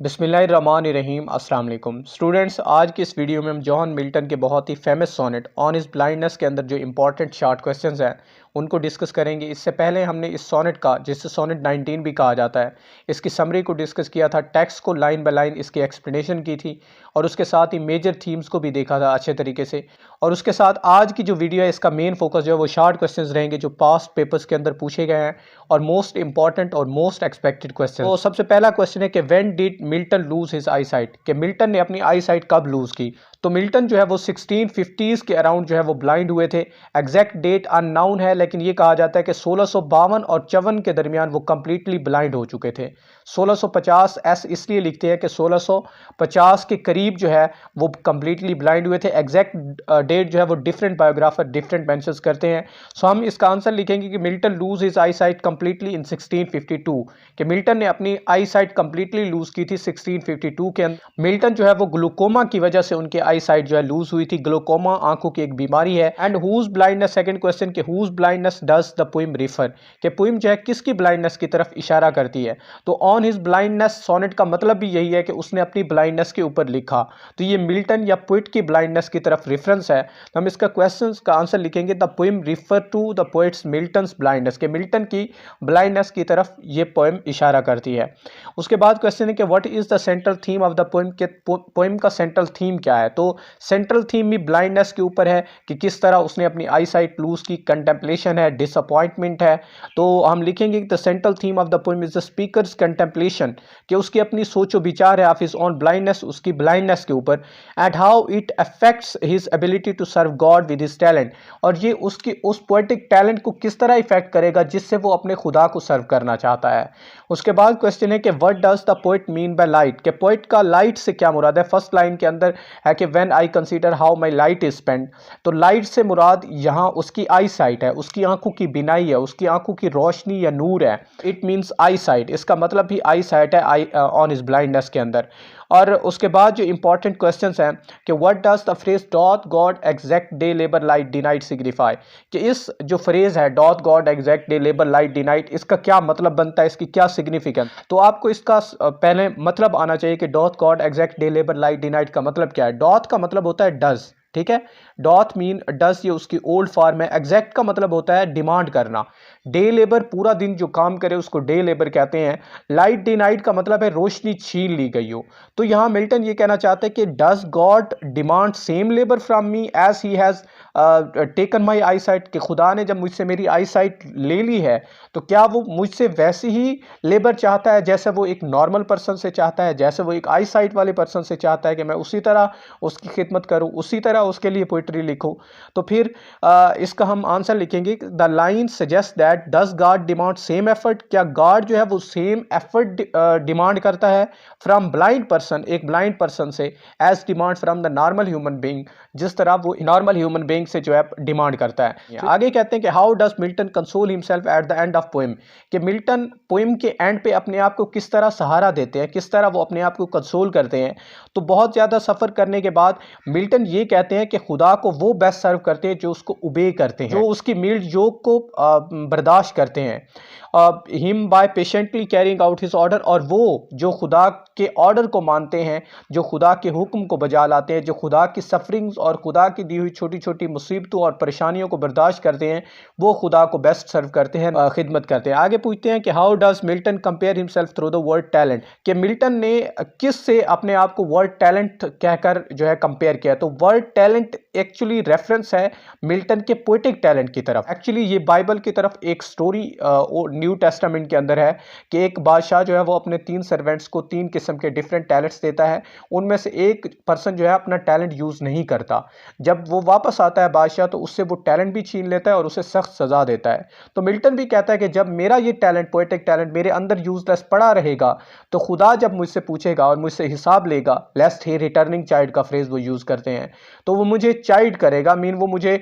बिस्मिल्लाहिर्रहमानिर्रहीम अस्सलाम वालेकुम स्टूडेंट्स। आज की इस वीडियो में हम जॉन मिल्टन के बहुत ही famous sonnet on his blindness के अंदर जो इंपॉर्टेंट शॉर्ट क्वेश्चंस हैं उनको डिस्कस करेंगे। इससे पहले हमने इस सोनेट का, जिससे सोनेट 19 भी कहा जाता है, इसकी समरी को डिस्कस किया था, टेक्स्ट को लाइन बाय लाइन इसकी एक्सप्लेनेशन की थी और उसके साथ ही मेजर थीम्स को भी देखा था अच्छे तरीके से। और उसके साथ आज की जो वीडियो है इसका मेन फोकस जो है वो शॉर्ट क्वेश्चंस रहेंगे जो पास्ट पेपर्स के अंदर पूछे गए हैं और मोस्ट इंपॉर्टेंट और मोस्ट एक्सपेक्टेड क्वेश्चन। तो सबसे पहला क्वेश्चन है कि when did Milton lose his I site, कि मिल्टन ने अपनी आई साइट कब लूज की। तो मिल्टन जो है वो 1650s के अराउंड जो है वो ब्लाइंड हुए थे। एग्जैक्ट डेट अननाउन है, लेकिन ये कहा जाता है कि 1652 और 54 के दरमियान वो कंप्लीटली ब्लाइंड हो चुके थे। 1650 ऐस इसलिए लिखते हैं कि 1650 के करीब जो है वो कंप्लीटली ब्लाइंड हुए थे। एग्जैक्ट डेट जो है वो डिफरेंट बायोग्राफर डिफरेंट मेंशन करते हैं। सो हम इसका आंसर लिखेंगे कि Milton lose his I site completely in 1652, कि मिल्टन ने अपनी आई साइट कंप्लीटली लूज की थी 1652 के अंदर। मिल्टन जो है वो ग्लूकोमा की वजह से उनके आई साइट जो है लूज हुई थी। ग्लूकोमा आंखों की एक बीमारी है। And whose blindness, second question के whose blindness does the poem refer, कि पोएम जो है किसकी ब्लाइंडनेस की तरफ इशारा करती है। तो ऑन हिज ब्लाइंडनेस सोनेट का मतलब भी यही है कि उसने अपनी ब्लाइंडनेस के ऊपर लिखा, तो ये मिल्टन या पोइट की ब्लाइंडनेस की तरफ रेफरेंस है। तो हम इसका क्वेश्चन का आंसर लिखेंगे the poem refer to the poet's Milton's blindness, के मिल्टन की ब्लाइंडनेस की तरफ ये पोएम इशारा करती है। उसके बाद क्वेश्चन है कि what is the central theme of the poem, के पोएम का सेंट्रल थीम क्या है। तो सेंट्रल थीम भी ब्लाइंडनेस के ऊपर है कि किस तरह उसने अपनी आई साइट लूज की, कंटेम्पलेशन है, डिसअपॉइंटमेंट है। तो हम लिखेंगे the central theme of the poem is the speaker's contemplation, कि उसकी अपनी सोचो विचार है ऑफ हिज ऑन ब्लाइंडनेस, उसकी ब्लाइंडनेस के ऊपर। And how it affects his ability to serve God with his talent, और ये उसकी उस पोएटिक टैलेंट को किस तरह इफेक्ट करेगा जिससे वो अपने खुदा को सर्व करना चाहता है। उसके बाद क्वेश्चन है कि what does the poet mean by light, के पोएट का लाइट से क्या मुराद है। फर्स्ट लाइन के अंदर है कि when I consider how my light is spend, तो लाइट से मुराद यहाँ उसकी आई साइट है, उसकी आंखों की बिनाई है, उसकी आंखों की रोशनी या नूर है। इट मीन्स आई साइट, इसका मतलब भी आई साइट है आई ऑन हिज ब्लाइंडनेस के अंदर। और उसके बाद जो इंपॉर्टेंट क्वेश्चंस हैं कि what does the phrase doth God exact day labour light deny it signify, कि इस जो फ्रेज है doth God exact day labour light deny it, इसका क्या मतलब बनता है, इसकी क्या सिग्निफिकेंस। तो आपको इसका पहले मतलब आना चाहिए कि doth God exact day labour light deny it का मतलब क्या है। डॉथ का मतलब होता है डज, ठीक है, डॉथ मीन डज, ये उसकी ओल्ड फॉर्म है। एग्जैक्ट का मतलब होता है डिमांड करना। डे लेबर पूरा दिन जो काम करे उसको डे लेबर कहते हैं। लाइट डे नाइट का मतलब है रोशनी छीन ली गई हो। तो यहां मिल्टन ये कहना चाहते हैं कि does God demand same labour from me as he has taken my eyesight, कि खुदा ने जब मुझसे मेरी आई साइट ले ली है तो क्या वो मुझसे वैसी ही लेबर चाहता है जैसे वो एक नॉर्मल पर्सन से चाहता है, जैसे वो एक आई साइट वाले पर्सन से चाहता है कि मैं उसी तरह उसकी खिदमत करूं, उसी तरह उसके लिए पोइट्री लिखूं। तो फिर इसका हम आंसर लिखेंगे the line suggest that does God demand same effort, क्या गॉड जो है वो सेम एफर्ट डिमांड करता है फ्रॉम ब्लाइंड पर्सन, एक ब्लाइंड पर्सन से, as demand from the normal human being, जिस तरह वो नॉर्मल ह्यूमन बीइंग से जो है डिमांड करता है। आगे कहते हैं कि how does Milton console himself at the end of poem, कि मिल्टन पोएम के एंड पे अपने आप को किस तरह सहारा देते हैं, किस तरह वो अपने आप को कंसोल करते हैं। तो बहुत ज़्यादा सफ़र करने के बाद मिल्टन ये कहते हैं कि खुदा को वो बेस्ट सर्व करते हैं जो उसको उबे करते हैं, जो उसकी मील्ड जोक को बर्दाश्त करते हैं। Him by patiently carrying out his order, और वो जो खुदा के ऑर्डर को मानते हैं, जो खुदा के हुक्म को बजा लाते हैं, जो खुदा की सफरिंग्स और खुदा की दी हुई छोटी छोटी मुसीबतों और परेशानियों को बर्दाश्त करते हैं, वो खुदा को बेस्ट सर्व करते हैं, खिदमत करते हैं। आगे पूछते हैं कि how does Milton compare himself through the word talent, कि मिल्टन ने किस से अपने आप को वर्ड टैलेंट कहकर जो है कंपेयर किया। तो वर्ड टैलेंट एक्चुअली रेफरेंस है मिल्टन के पोएटिक टैलेंट की तरफ। एक्चुअली ये बाइबल की तरफ एक स्टोरी न्यू टेस्टामेंट के अंदर है कि एक बादशाह जो है वो अपने 3 सर्वेंट्स को 3 किस्म के डिफरेंट टैलेंट्स देता है। उनमें से एक पर्सन जो है अपना टैलेंट यूज़ नहीं करता। जब वो वापस आता है बादशाह तो उससे वो टैलेंट भी छीन लेता है और उसे सख्त सज़ा देता है। तो मिल्टन भी कहता है कि जब मेरा ये टैलेंट, पोएटिक टैलेंट मेरे अंदर यूजलेस पड़ा रहेगा तो खुदा जब मुझसे पूछेगा और मुझसे हिसाब लेगा, लेस्ट ही रिटर्निंग चाइल्ड का फ्रेज वो यूज़ करते हैं, तो वो मुझे चाइल्ड करेगा, मीन वो मुझे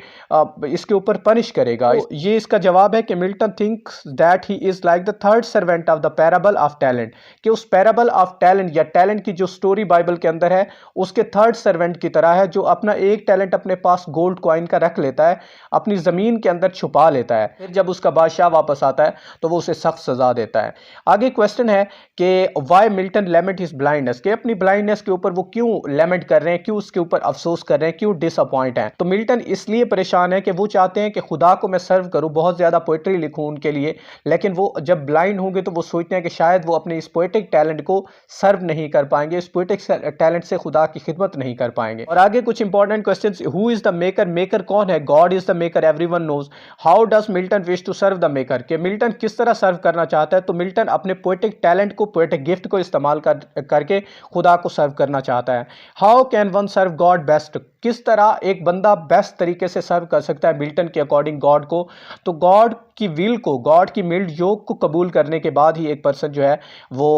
इसके ऊपर पनिश करेगा। तो ये इसका जवाब है कि Milton thinks that he is like the third servant of the parable of talent, कि उस पैराबल ऑफ टैलेंट या टैलेंट की जो स्टोरी बाइबल के अंदर है उसके थर्ड सर्वेंट की तरह है, जो अपना एक टैलेंट अपने पास गोल्ड कॉइन का रख लेता है, अपनी ज़मीन के अंदर छुपा लेता है, फिर जब उसका बादशाह वापस आता है तो वो उसे सख्त सज़ा देता है। आगे क्वेश्चन है कि why Milton lament his blindness, कि अपनी ब्लाइंडनेस के ऊपर वो क्यों लेमेंट कर रहे हैं, क्यों उसके ऊपर अफसोस कर रहे हैं, क्यों डिसअपॉइंट हैं। तो मिल्टन इसलिए परेशान है कि वो चाहते हैं कि खुदा को मैं सर्व करूं, बहुत ज़्यादा पोइट्री लिखूं उनके लिए, लेकिन वो जब ब्लाइंड होंगे तो वो सोचते हैं कि शायद वो अपने इस पोएटिक टैलेंट को सर्व नहीं कर पाएंगे, इस पोएटिक टैलेंट से खुदा की खिदमत नहीं कर पाएंगे। और आगे कुछ important questions, who is the maker, maker कौन है, God is the maker, everyone knows, how does Milton wish to serve the maker, कि मिल्टन किस तरह सर्व करना चाहता है। तो मिल्टन अपने पोएटिक टैलेंट को, पोएटिक गिफ्ट को इस्तेमाल करके खुदा को सर्व करना चाहता है। How can one serve God best, किस तरह एक बंदा बेस्ट तरीके से सर्व कर सकता है मिल्टन के अकॉर्डिंग गॉड को। तो गॉड की विल को, गॉड की मिल्ड योग को कबूल करने के बाद ही एक पर्सन जो है वो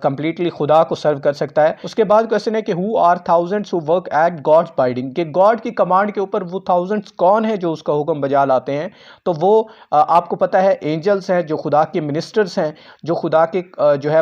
कंप्लीटली खुदा को सर्व कर सकता है। उसके बाद क्वेश्चन है कि who are thousands who work at God's bidding, कि गॉड की कमांड के ऊपर वो थाउजेंड्स कौन है जो उसका हुक्म बजा लाते हैं। तो वो आपको पता है एंजल्स हैं, जो खुदा के मिनिस्टर्स हैं, जो खुदा के जो है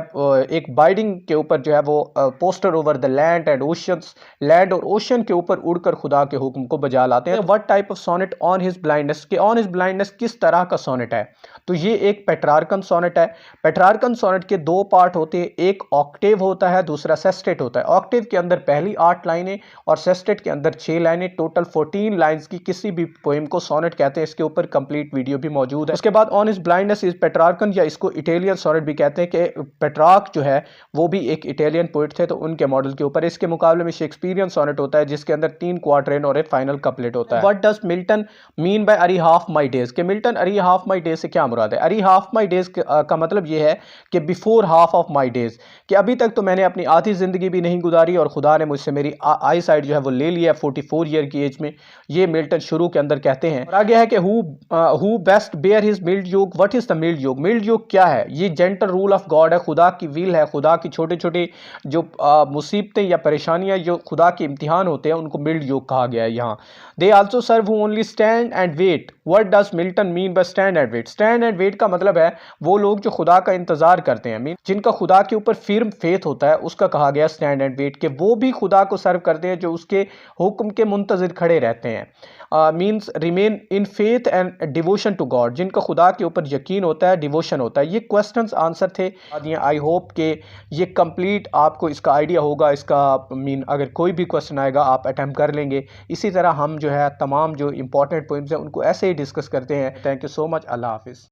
एक बाइडिंग के ऊपर जो है वो poster over the land and oceans, land और ओशन के ऊपर उड़कर खुदा के हुक्म को बजा लाते हैं। What type of sonnet on his blindness, कि ऑन हिज ब्लाइंडनेस किस तरह का सोनेट है। तो ये एक पेट्रार्कन सोनेट है। पेट्रार्कन सोनेट के दो पार्ट होते हैं, एक ऑक्टेव होता है, दूसरा सेस्टेट होता है। ऑक्टेव के अंदर पहली 8 लाइनें और सेस्टेट के अंदर 6 लाइनें, टोटल 14 लाइन्स की किसी भी पोएम को सोनेट कहते हैं। इसके ऊपर कंप्लीट वीडियो भी मौजूद है। उसके बाद on his blindness is Petrarchan, या इसको इटालियन सोनेट भी कहते हैं, कि पेट्रार्क जो है वो भी एक इटालियन पोइट थे, तो उनके मॉडल के ऊपर। इसके मुकाबले में शेक्सपियरियन सोनेट होता है जिसके अंदर 3 क्वार्टरेन और एक फाइनल कपलेट होता है। What does Milton mean bye अरी हाफ माई डेज, के मिल्टन अरी हाफ माई डेज से क्या मुराद है। अरी हाफ माई डेज का मतलब ये है कि before half of my days, कि अभी तक तो मैंने अपनी आधी जिंदगी भी नहीं गुजारी और खुदा ने मुझसे मेरी आई साइड जो है वो ले लिया 44 ईयर की एज में। ये मिल्टन शुरू के अंदर कहते हैं। और आगे है कि who best bear his mild yoke, what is the mild yoke, mild yoke क्या है। ये जेंटल रूल ऑफ गॉड है, खुदा की विल है, खुदा की छोटे छोटे जो मुसीबतें या परेशानियां, जो खुदा के इम्तिहान होते हैं, उनको मिल्ड योग कहा गया है यहाँ। They also serve who only stand and wait, what does Milton mean by stand and wait. Stand and wait का मतलब है वो लोग जो खुदा का इंतजार करते हैं, मीन जिनका खुदा के ऊपर फिर्म फेथ होता है, उसका कहा गया स्टैंड एंड वेट, के वो भी खुदा को सर्व करते हैं, जो उसके हुक्म के मुंतजिर खड़े रहते हैं। Means remain in faith and devotion to God, जिनका खुदा के ऊपर यकीन होता है, डिवोशन होता है। ये क्वेश्चंस आंसर थे। आई होप कि ये कंप्लीट आपको इसका आइडिया होगा। इसका मीन अगर कोई भी क्वेश्चन आएगा आप अटैम्प्ट कर लेंगे। इसी तरह हम जो है तमाम जो इंपॉर्टेंट पॉइंट्स हैं उनको ऐसे ही डिस्कस करते हैं। Thank you so much. अल्लाह हाफिज़।